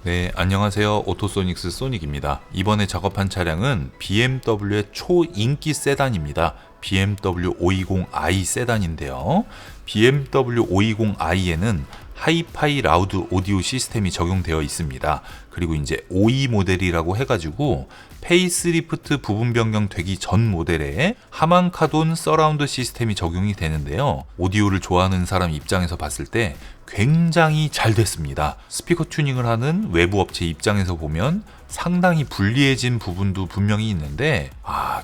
네, 안녕하세요. 오토소닉스 소닉입니다. 이번에 작업한 차량은 BMW의 초인기 세단입니다. BMW 520i 세단인데요. BMW 520i에는 하이파이 라우드 오디오 시스템이 적용되어 있습니다. 그리고 이제 5E 모델이라고 해가지고 페이스리프트 부분 변경 되기 전 모델에 하만카돈 서라운드 시스템이 적용이 되는데요. 오디오를 좋아하는 사람 입장에서 봤을 때 굉장히 잘 됐습니다. 스피커 튜닝을 하는 외부 업체 입장에서 보면 상당히 불리해진 부분도 분명히 있는데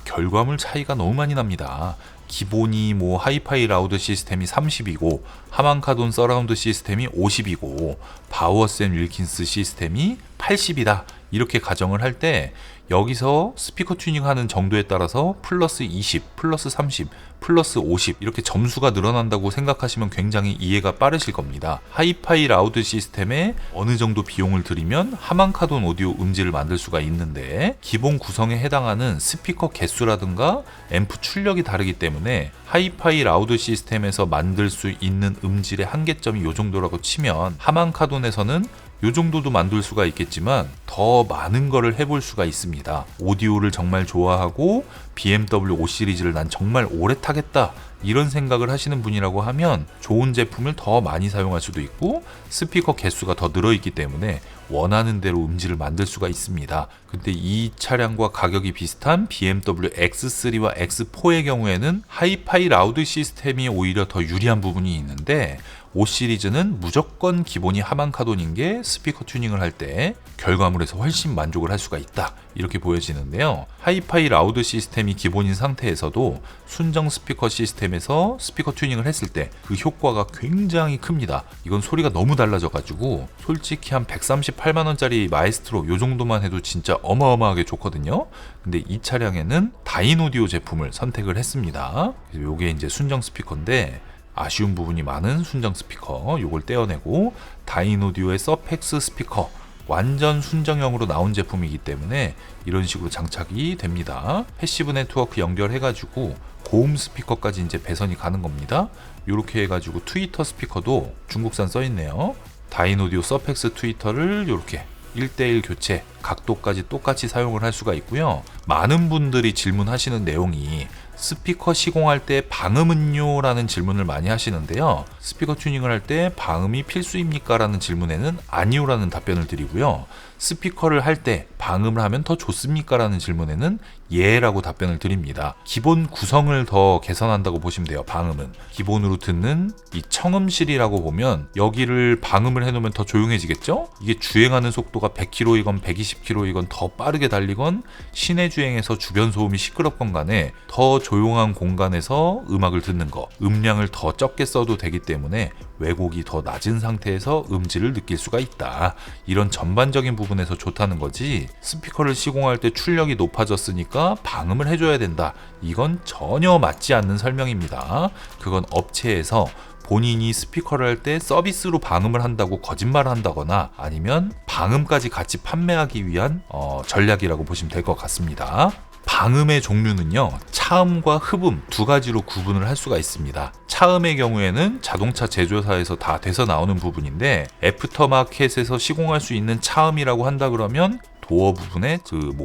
결과물 차이가 너무 많이 납니다. 기본이 하이파이 라우드 시스템이 30이고 하만카돈 서라운드 시스템이 50이고 바우어센 윌킨스 시스템이 80이다. 이렇게 가정을 할 때 여기서 스피커 튜닝하는 정도에 따라서 플러스 20, 플러스 30, 플러스 50 이렇게 점수가 늘어난다고 생각하시면 굉장히 이해가 빠르실 겁니다. 하이파이 라우드 시스템에 어느 정도 비용을 들이면 하만카돈 오디오 음질을 만들 수가 있는데 기본 구성에 해당하는 스피커 개수라든가 앰프 출력이 다르기 때문에 하이파이 라우드 시스템에서 만들 수 있는 음질의 한계점이 이 정도라고 치면 하만카돈에서는 이 정도도 만들 수가 있겠지만 더 많은 거를 해볼 수가 있습니다. 오디오를 정말 좋아하고 BMW 5 시리즈를 난 정말 오래 타겠다 이런 생각을 하시는 분이라고 하면 좋은 제품을 더 많이 사용할 수도 있고 스피커 개수가 더 늘어있기 때문에 원하는 대로 음질을 만들 수가 있습니다. 근데 이 차량과 가격이 비슷한 BMW X3와 X4의 경우에는 하이파이 라우드 시스템이 오히려 더 유리한 부분이 있는데 5 시리즈는 무조건 기본이 하만카돈인 게 스피커 튜닝을 할 때 결과물에서 훨씬 만족을 할 수가 있다 이렇게 보여지는데요. 하이파이 라우드 시스템이 기본인 상태에서도 순정 스피커 시스템에서 스피커 튜닝을 했을 때 그 효과가 굉장히 큽니다. 이건 소리가 너무 달라져 가지고 솔직히 한 138만원짜리 마에스트로 요 정도만 해도 진짜 어마어마하게 좋거든요. 근데 이 차량에는 다인오디오 제품을 선택을 했습니다. 그래서 요게 이제 순정 스피커인데 아쉬운 부분이 많은 순정 스피커 요걸 떼어내고 다인오디오의 서펙스 스피커 완전 순정형으로 나온 제품이기 때문에 이런 식으로 장착이 됩니다. 패시브 네트워크 연결해가지고 고음 스피커까지 이제 배선이 가는 겁니다. 이렇게 해가지고 트위터 스피커도 중국산 써있네요. 다인오디오 서펙스 트위터를 이렇게 1:1 교체 각도까지 똑같이 사용을 할 수가 있고요. 많은 분들이 질문하시는 내용이 스피커 시공할 때 방음은요? 라는 질문을 많이 하시는데요. 스피커 튜닝을 할 때 방음이 필수입니까? 라는 질문에는 아니요 라는 답변을 드리고요. 스피커를 할 때 방음을 하면 더 좋습니까? 라는 질문에는 예 라고 답변을 드립니다. 기본 구성을 더 개선한다고 보시면 돼요. 방음은 기본으로 듣는 이 청음실이라고 보면 여기를 방음을 해놓으면 더 조용해지겠죠? 이게 주행하는 속도가 100km이건 120km이건 더 빠르게 달리건 시내 주행에서 주변 소음이 시끄럽건 간에 더 조용한 공간에서 음악을 듣는 거, 음량을 더 적게 써도 되기 때문에 왜곡이 더 낮은 상태에서 음질을 느낄 수가 있다. 이런 전반적인 부분에서 좋다는 거지 스피커를 시공할 때 출력이 높아졌으니까 방음을 해줘야 된다. 이건 전혀 맞지 않는 설명입니다. 그건 업체에서 본인이 스피커를 할 때 서비스로 방음을 한다고 거짓말을 한다거나 아니면 방음까지 같이 판매하기 위한 전략이라고 보시면 될 것 같습니다. 방음의 종류는요, 차음과 흡음 두 가지로 구분을 할 수가 있습니다. 차음의 경우에는 자동차 제조사에서 다 돼서 나오는 부분인데 애프터마켓에서 시공할 수 있는 차음이라고 한다 그러면 도어 부분에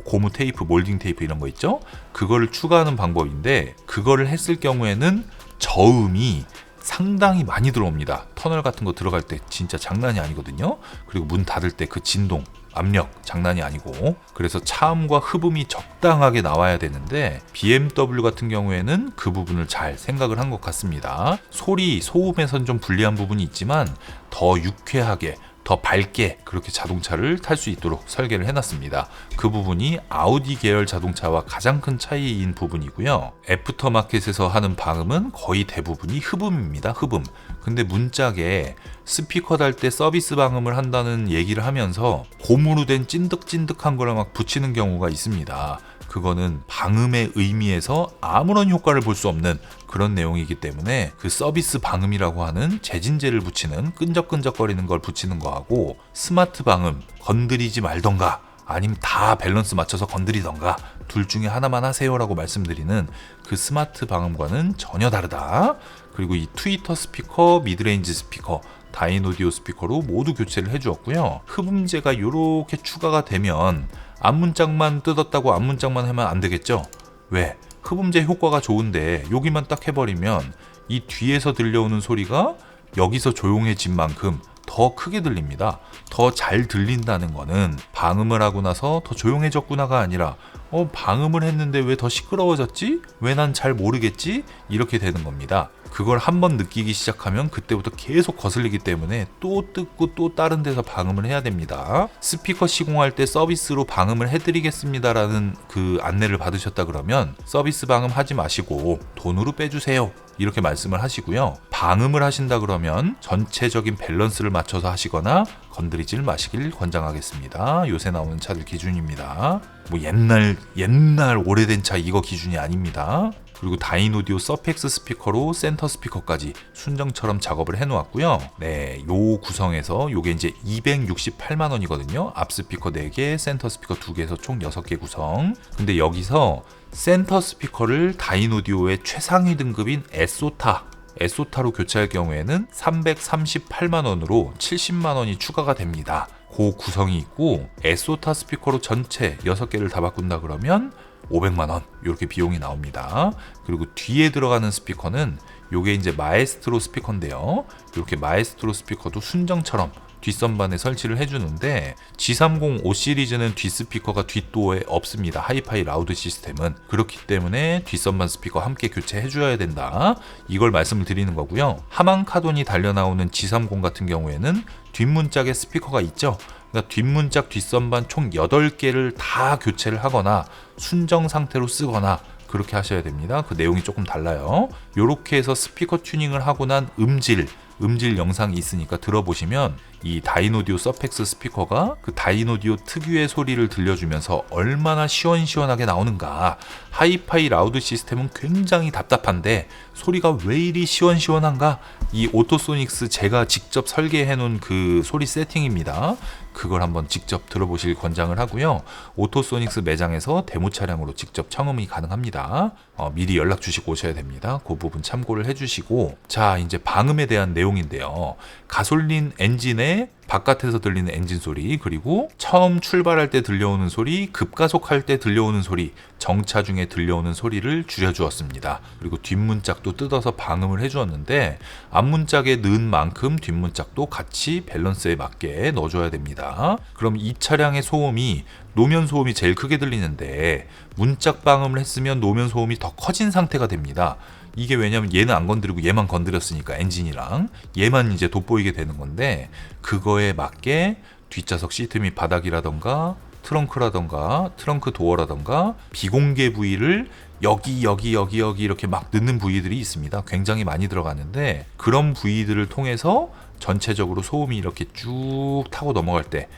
고무 테이프, 몰딩 테이프 이런 거 있죠? 그거를 추가하는 방법인데 그거를 했을 경우에는 저음이 상당히 많이 들어옵니다. 터널 같은 거 들어갈 때 진짜 장난이 아니거든요. 그리고 문 닫을 때 그 진동, 압력 장난이 아니고 그래서 차음과 흡음이 적당하게 나와야 되는데 BMW 같은 경우에는 그 부분을 잘 생각을 한 것 같습니다. 소리, 소음에선 좀 불리한 부분이 있지만 더 유쾌하게 더 밝게 그렇게 자동차를 탈 수 있도록 설계를 해놨습니다. 그 부분이 아우디 계열 자동차와 가장 큰 차이인 부분이고요. 애프터마켓에서 하는 방음은 거의 대부분이 흡음입니다. 흡음. 근데 문짝에 스피커 달 때 서비스 방음을 한다는 얘기를 하면서 고무로 된 찐득찐득한 거를 막 붙이는 경우가 있습니다. 그거는 방음의 의미에서 아무런 효과를 볼 수 없는 그런 내용이기 때문에 그 서비스 방음이라고 하는 재진제를 붙이는 끈적끈적거리는 걸 붙이는 거하고 스마트 방음 건드리지 말던가 아니면 다 밸런스 맞춰서 건드리던가 둘 중에 하나만 하세요라고 말씀드리는 그 스마트 방음과는 전혀 다르다. 그리고 이 트위터 스피커, 미드레인지 스피커 다인오디오 스피커로 모두 교체를 해주었고요. 흡음재가 이렇게 추가가 되면 앞문짝만 뜯었다고 앞문짝만 하면 안 되겠죠? 왜? 흡음재 효과가 좋은데 여기만 딱 해버리면 이 뒤에서 들려오는 소리가 여기서 조용해진 만큼 더 크게 들립니다. 더 잘 들린다는 거는 방음을 하고 나서 더 조용해졌구나가 아니라 방음을 했는데 왜 더 시끄러워졌지? 왜 난 잘 모르겠지? 이렇게 되는 겁니다. 그걸 한번 느끼기 시작하면 그때부터 계속 거슬리기 때문에 또 뜯고 또 다른 데서 방음을 해야 됩니다. 스피커 시공할 때 서비스로 방음을 해드리겠습니다라는 그 안내를 받으셨다 그러면 서비스 방음 하지 마시고 돈으로 빼주세요. 이렇게 말씀을 하시고요. 방음을 하신다 그러면 전체적인 밸런스를 맞춰서 하시거나 건드리질 마시길 권장하겠습니다. 요새 나오는 차들 기준입니다. 뭐 옛날 오래된 차 이거 기준이 아닙니다. 그리고 다인오디오 서펙스 스피커로 센터 스피커까지 순정처럼 작업을 해놓았고요. 네, 요 구성에서 요게 이제 268만 원이거든요. 앞 스피커 4개, 센터 스피커 2개에서 총 6개 구성. 근데 여기서 센터 스피커를 다인오디오의 최상위 등급인 에소타로 교체할 경우에는 338만 원으로 70만 원이 추가가 됩니다. 그 구성이 있고 에소타 스피커로 전체 6개를 다 바꾼다 그러면 500만 원 이렇게 비용이 나옵니다. 그리고 뒤에 들어가는 스피커는 요게 이제 마에스트로 스피커인데요. 이렇게 마에스트로 스피커도 순정처럼 뒷선반에 설치를 해주는데 G30 5 시리즈는 뒷스피커가 뒷도어에 없습니다. 하이파이 라우드 시스템은. 그렇기 때문에 뒷선반 스피커 함께 교체해줘야 된다. 이걸 말씀을 드리는 거고요. 하만 카돈이 달려나오는 G30 같은 경우에는 뒷문짝에 스피커가 있죠. 그러니까 뒷문짝 뒷선반 총 8개를 다 교체를 하거나 순정 상태로 쓰거나 그렇게 하셔야 됩니다. 그 내용이 조금 달라요. 이렇게 해서 스피커 튜닝을 하고 난 음질 영상이 있으니까 들어보시면 이 다인오디오 서펙스 스피커가 그 다인오디오 특유의 소리를 들려주면서 얼마나 시원시원하게 나오는가. 하이파이 라우드 시스템은 굉장히 답답한데 소리가 왜 이리 시원시원한가? 이 오토소닉스 제가 직접 설계해 놓은 그 소리 세팅입니다. 그걸 한번 직접 들어보실 권장을 하고요. 오토소닉스 매장에서 데모 차량으로 직접 청음이 가능합니다. 미리 연락 주시고 오셔야 됩니다. 그 부분 참고를 해주시고, 자, 이제 방음에 대한 내용인데요. 가솔린 엔진에 바깥에서 들리는 엔진 소리, 그리고 처음 출발할 때 들려오는 소리, 급가속할 때 들려오는 소리, 정차 중에 들려오는 소리를 줄여주었습니다. 그리고 뒷문짝도 뜯어서 방음을 해주었는데 앞문짝에 넣은 만큼 뒷문짝도 같이 밸런스에 맞게 넣어줘야 됩니다. 그럼 이 차량의 소음이 노면 소음이 제일 크게 들리는데 문짝 방음을 했으면 노면 소음이 더 커진 상태가 됩니다. 이게 왜냐면 얘는 안 건드리고 얘만 건드렸으니까 엔진이랑 얘만 이제 돋보이게 되는 건데, 그거에 맞게 뒷좌석 시트 및 바닥이라던가 트렁크라던가 트렁크 도어라던가 비공개 부위를 여기 이렇게 막 넣는 부위들이 있습니다. 굉장히 많이 들어가는데 그런 부위들을 통해서 전체적으로 소음이 이렇게 쭉 타고 넘어갈 때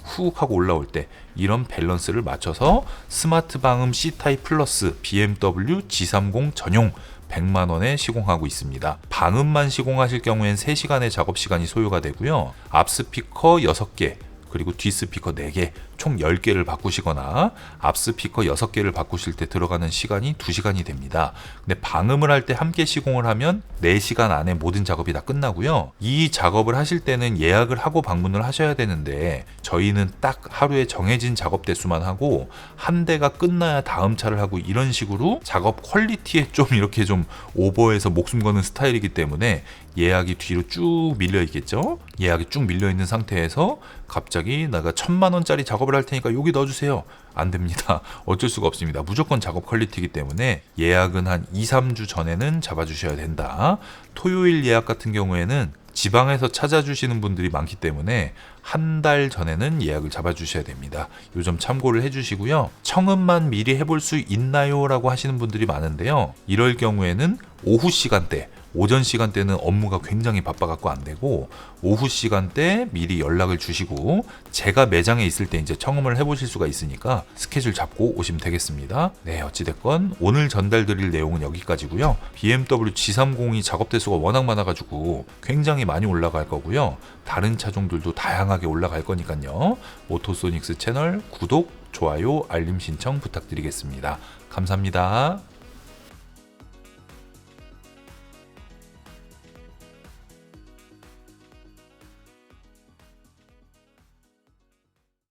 훅 하고 올라올 때 이런 밸런스를 맞춰서 스마트 방음 C타입 플러스 BMW G30 전용 100만원에 시공하고 있습니다. 방음만 시공하실 경우엔 3시간의 작업 시간이 소요가 되고요. 앞 스피커 6개 그리고 뒷 스피커 4개 총 10개를 바꾸시거나 앞 스피커 6개를 바꾸실 때 들어가는 시간이 2시간이 됩니다. 근데 방음을 할 때 함께 시공을 하면 4시간 안에 모든 작업이 다 끝나고요. 이 작업을 하실 때는 예약을 하고 방문을 하셔야 되는데 저희는 딱 하루에 정해진 작업 대수만 하고 한 대가 끝나야 다음 차를 하고 이런 식으로 작업 퀄리티에 좀 이렇게 좀 오버해서 목숨 거는 스타일이기 때문에 예약이 뒤로 쭉 밀려 있겠죠. 예약이 쭉 밀려 있는 상태에서 갑자기 내가 1000만원짜리 작업을 할 테니까 여기 넣어주세요. 안 됩니다. 어쩔 수가 없습니다. 무조건 작업 퀄리티이기 때문에 예약은 한 2-3주 전에는 잡아주셔야 된다. 토요일 예약 같은 경우에는 지방에서 찾아주시는 분들이 많기 때문에 한 달 전에는 예약을 잡아주셔야 됩니다. 이 점 참고를 해주시고요. 청음만 미리 해볼 수 있나요? 라고 하시는 분들이 많은데요. 이럴 경우에는 오후 시간대, 오전 시간대는 업무가 굉장히 바빠갖고 안 되고 오후 시간대 미리 연락을 주시고 제가 매장에 있을 때 이제 청음을 해보실 수가 있으니까 스케줄 잡고 오시면 되겠습니다. 네, 어찌됐건 오늘 전달드릴 내용은 여기까지고요. BMW G30이 작업 대수가 워낙 많아가지고 굉장히 많이 올라갈 거고요. 다른 차종들도 다양하게 올라갈 거니까요. 오토소닉스 채널 구독, 좋아요, 알림 신청 부탁드리겠습니다. 감사합니다.